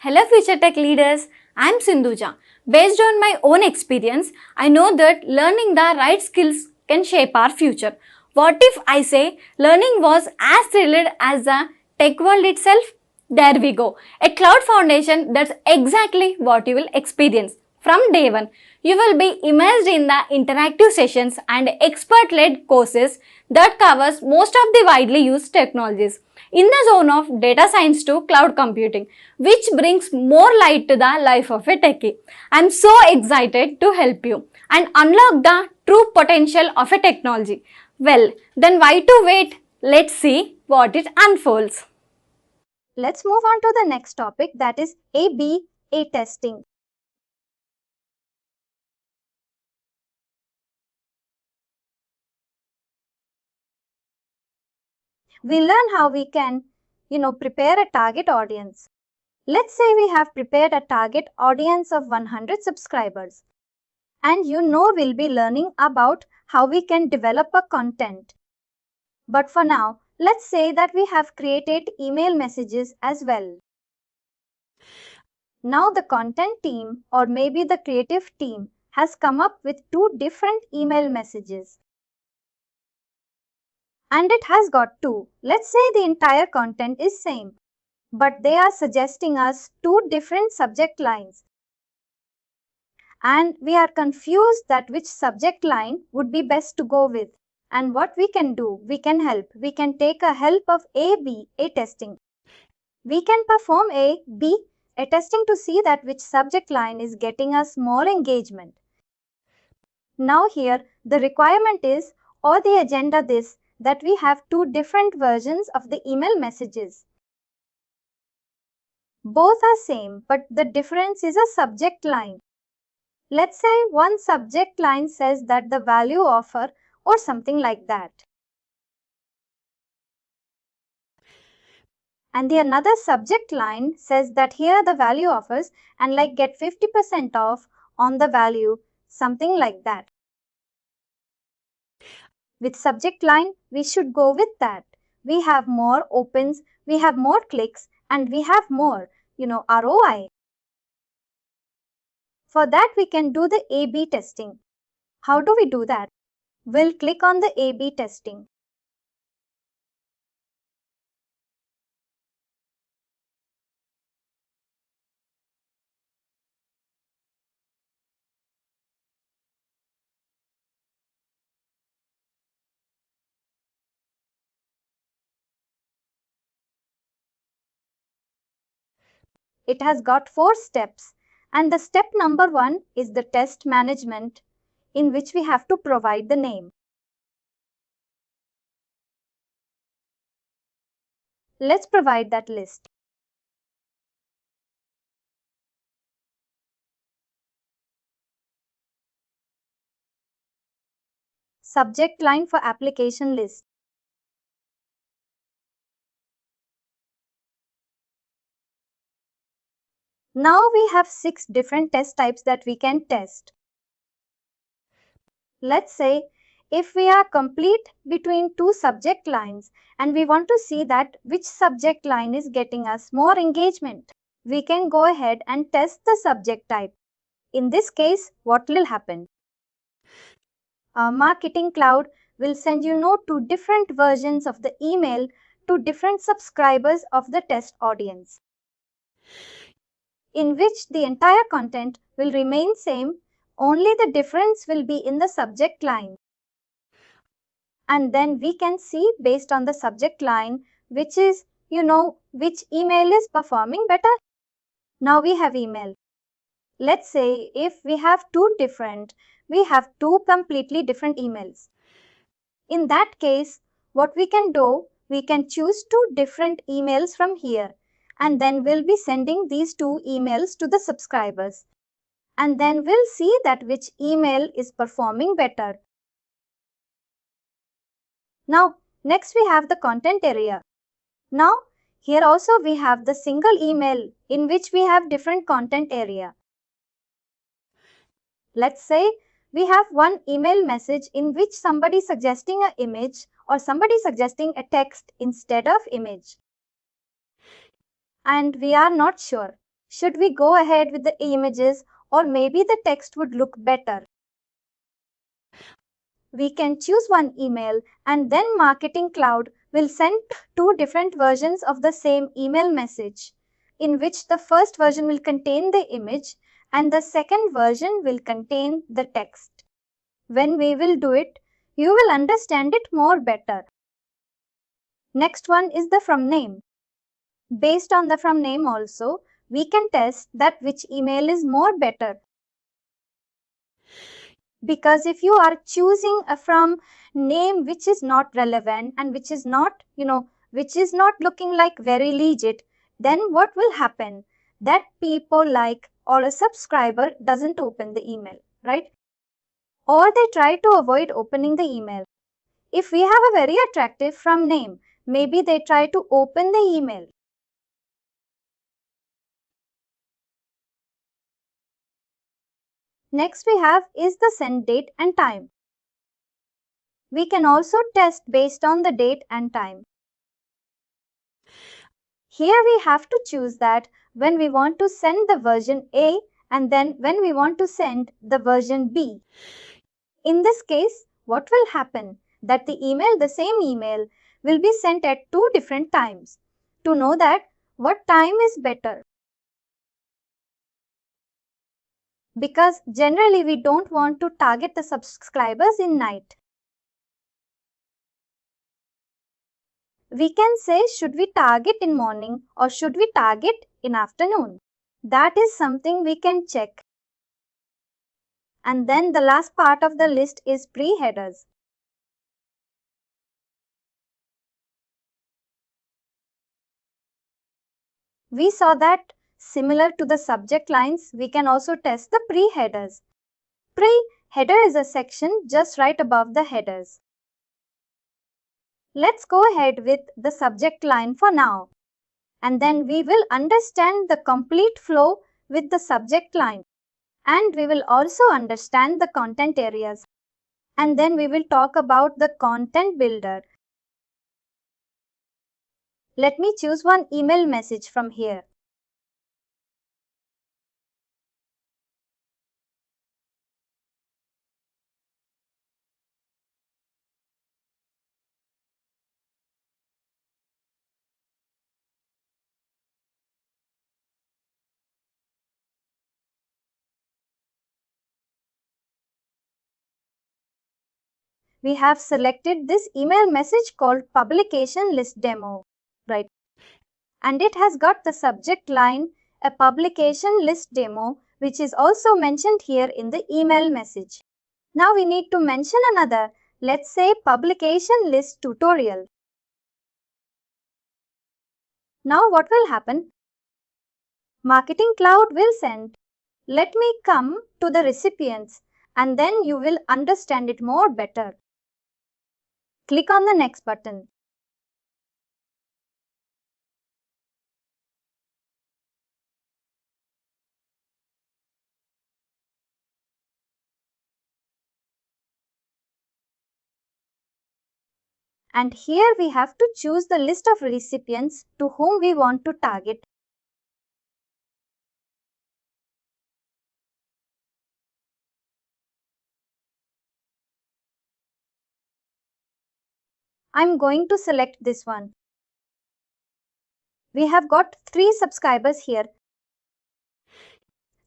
Hello future tech leaders, I'm Sindhuja. Based on my own experience, I know that learning the right skills can shape our future. What if I say learning was as thrilled as the tech world itself? There we go. A cloud foundation, that's exactly what you will experience. From day one, you will be immersed in the interactive sessions and expert-led courses that covers most of the widely used technologies in the zone of data science to cloud computing, which brings more light to the life of a techie. I'm so excited to help you and unlock the true potential of a technology. Well, then why to wait? Let's see what it unfolds. Let's move on to the next topic, that is A/B testing. We learn how we can, prepare a target audience. Let's say we have prepared a target audience of 100 subscribers. And we'll be learning about how we can develop a content. But for now, let's say that we have created email messages as well. Now the content team or maybe the creative team has come up with two different email messages. And it has got two. Let's say the entire content is same, but they are suggesting us two different subject lines. And we are confused that which subject line would be best to go with. And what we can do, we can help. We can take a help of A/B testing. We can perform A/B testing to see that which subject line is getting us more engagement. Now here the requirement is, or the agenda this, that we have two different versions of the email messages. Both are same, but the difference is a subject line. Let's say one subject line says that the value offer or something like that. And the another subject line says that here are the value offers and like get 50% off on the value, something like that. With subject line, we should go with that. We have more opens, we have more clicks, and we have more, ROI. For that, we can do the A/B testing. How do we do that? We'll click on the A/B testing. It has got 4 steps, and the step number 1 is the test management, in which we have to provide the name. Let's provide that list. Subject line for application list. Now we have 6 different test types that we can test. Let's say if we are complete between two subject lines and we want to see that which subject line is getting us more engagement, we can go ahead and test the subject type. In this case, what will happen? Our Marketing Cloud will send two different versions of the email to different subscribers of the test audience, in which the entire content will remain same, only the difference will be in the subject line. And then we can see based on the subject line which is, which email is performing better. Now we have email. Let's say if we have we have two completely different emails. In that case, what we can do, we can choose two different emails from here. And then we'll be sending these two emails to the subscribers. And then we'll see that which email is performing better. Now, next we have the content area. Now, here also we have the single email in which we have different content area. Let's say we have one email message in which somebody suggesting an image or somebody suggesting a text instead of image. And we are not sure. Should we go ahead with the images or maybe the text would look better? We can choose one email and then Marketing Cloud will send two different versions of the same email message, in which the first version will contain the image and the second version will contain the text. When we will do it, you will understand it more better. Next one is the from name. Based on the from name also, we can test that which email is more better. Because if you are choosing a from name which is not relevant and which is not, which is not looking like very legit, then what will happen? That people like or a subscriber doesn't open the email, right? Or they try to avoid opening the email. If we have a very attractive from name, maybe they try to open the email. Next we have is the send date and time. We can also test based on the date and time. Here we have to choose that when we want to send the version A and then when we want to send the version B. In this case, what will happen? That the same email will be sent at two different times. To know that what time is better. Because generally we don't want to target the subscribers in night. We can say should we target in morning or should we target in afternoon. That is something we can check. And then the last part of the list is pre-headers. We saw that similar to the subject lines, we can also test the pre-headers. Pre-header is a section just right above the headers. Let's go ahead with the subject line for now. And then we will understand the complete flow with the subject line. And we will also understand the content areas. And then we will talk about the content builder. Let me choose one email message from here. We have selected this email message called Publication List Demo, right? And it has got the subject line, a publication list demo, which is also mentioned here in the email message. Now we need to mention another, let's say publication list tutorial. Now what will happen? Marketing Cloud will send, let me come to the recipients, and then you will understand it more better. Click on the next button. And here we have to choose the list of recipients to whom we want to target. I'm going to select this one. We have got 3 subscribers here.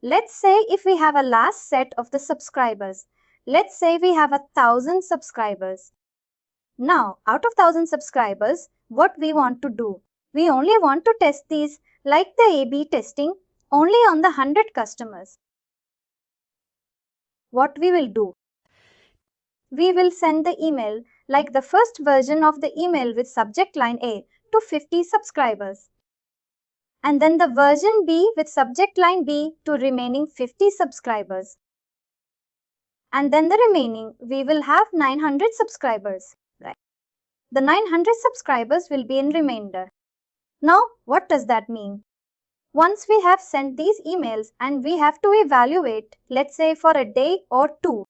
Let's say if we have a last set of the subscribers. Let's say we have 1,000 subscribers. Now, out of 1,000 subscribers, what we want to do? We only want to test these like the A/B testing only on the 100 customers. What we will do? We will send the email like the first version of the email with subject line A to 50 subscribers. And then the version B with subject line B to remaining 50 subscribers. And then the remaining, we will have 900 subscribers. Right. The 900 subscribers will be in remainder. Now, what does that mean? Once we have sent these emails and we have to evaluate, let's say for a day or 2.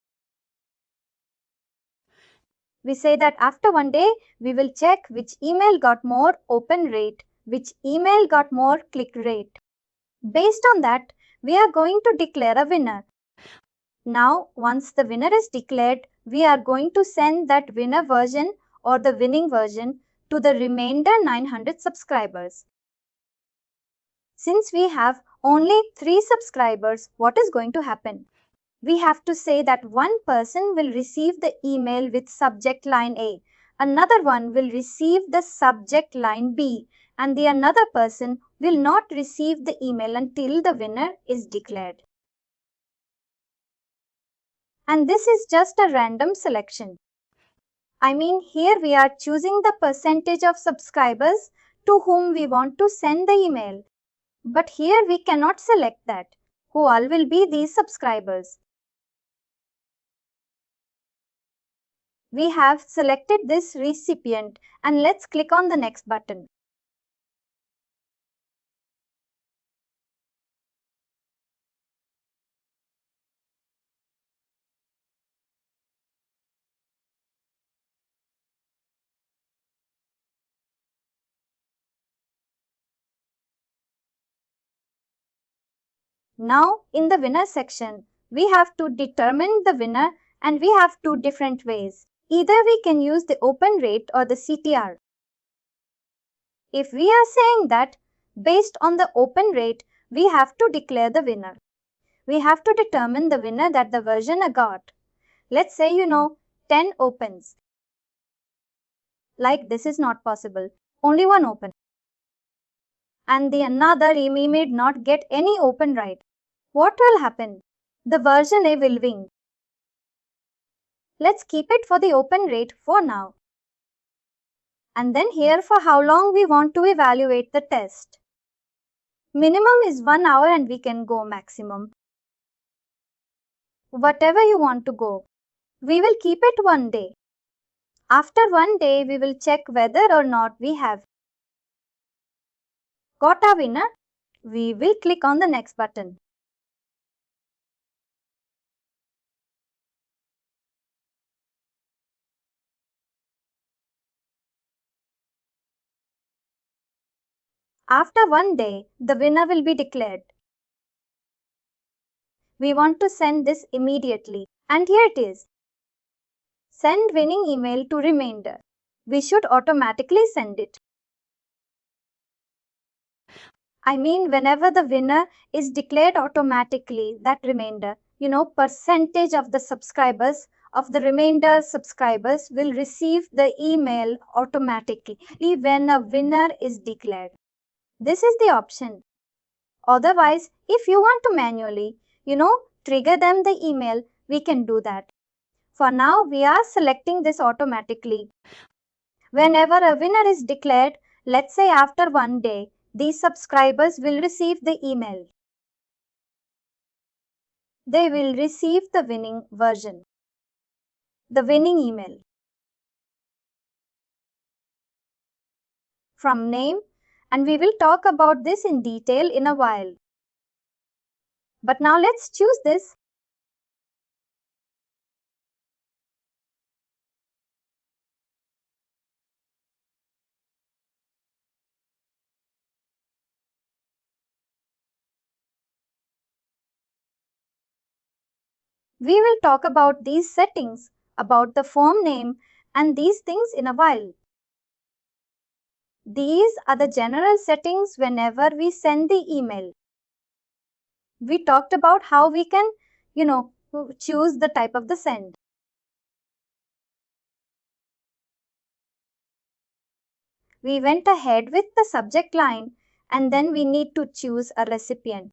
We say that after 1 day, we will check which email got more open rate, which email got more click rate. Based on that, we are going to declare a winner. Now, once the winner is declared, we are going to send that winner version or the winning version to the remainder 900 subscribers. Since we have only 3 subscribers, what is going to happen? We have to say that one person will receive the email with subject line A, another one will receive the subject line B, and the another person will not receive the email until the winner is declared. And this is just a random selection. I mean, here we are choosing the percentage of subscribers to whom we want to send the email. But here we cannot select that. Who all will be these subscribers? We have selected this recipient and let's click on the next button. Now, in the winner section, we have to determine the winner and we have two different ways. Either we can use the open rate or the CTR. If we are saying that based on the open rate, we have to declare the winner. We have to determine the winner that the version got. Let's say 10 opens. Like this is not possible. Only one open. And the another email may not get any open right. What will happen? The version A will win. Let's keep it for the open rate for now. And then here for how long we want to evaluate the test. Minimum is 1 hour and we can go maximum. Whatever you want to go. We will keep it 1 day. After 1 day, we will check whether or not we have got a winner. We will click on the next button. After 1 day, the winner will be declared. We want to send this immediately. And here it is. Send winning email to remainder. We should automatically send it. I mean, whenever the winner is declared automatically, that remainder, percentage of the subscribers of the remainder subscribers will receive the email automatically when a winner is declared. This is the option. Otherwise, if you want to manually, trigger them the email, we can do that. For now, we are selecting this automatically. Whenever a winner is declared, let's say after 1 day, these subscribers will receive the email. They will receive the winning version, the winning email. From name, and we will talk about this in detail in a while. But now let's choose this. We will talk about these settings, about the form name and these things in a while. These are the general settings whenever we send the email. We talked about how we can, choose the type of the send. We went ahead with the subject line and then we need to choose a recipient.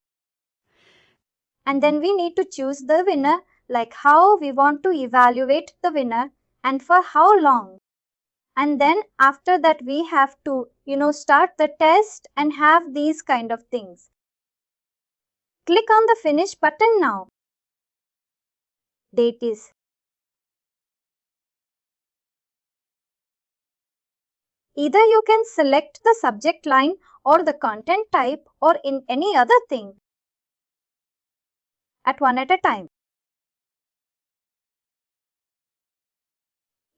And then we need to choose the winner, like how we want to evaluate the winner and for how long. And then after that we have to, start the test and have these kind of things. Click on the finish button now. Date is. Either you can select the subject line or the content type or in any other thing at one at a time.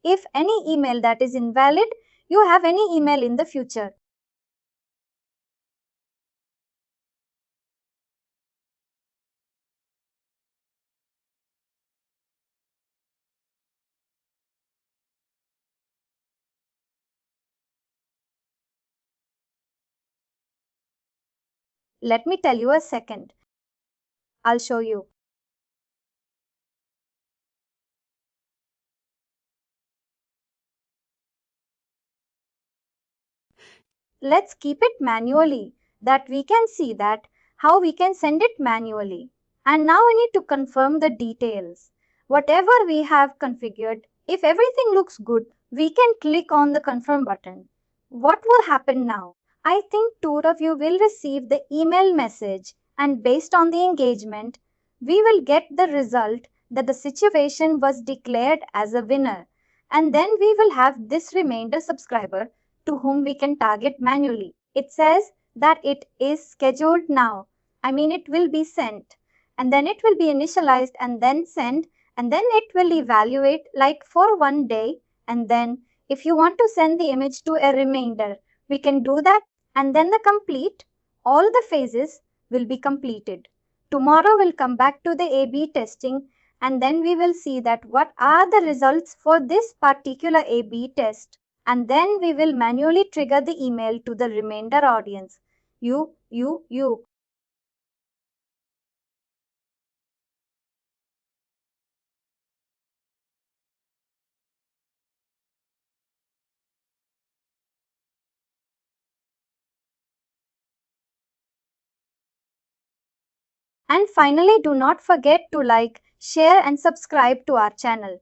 If any email that is invalid, you have any email in the future. Let me tell you a second. I'll show you. Let's keep it manually, that we can see that how we can send it manually. And now we need to confirm the details. Whatever we have configured, if everything looks good, we can click on the confirm button. What will happen now? I think two of you will receive the email message, and based on the engagement, we will get the result that the situation was declared as a winner. And then we will have this remainder subscriber to whom we can target manually. It says that it is scheduled now. It will be sent, and then it will be initialized and then sent, and then it will evaluate like for 1 day. And then if you want to send the image to a remainder, we can do that, and then the complete, all the phases will be completed. Tomorrow we'll come back to the A/B testing, and then we will see that what are the results for this particular A/B test. And then we will manually trigger the email to the remainder audience. You. And finally, do not forget to like, share and subscribe to our channel.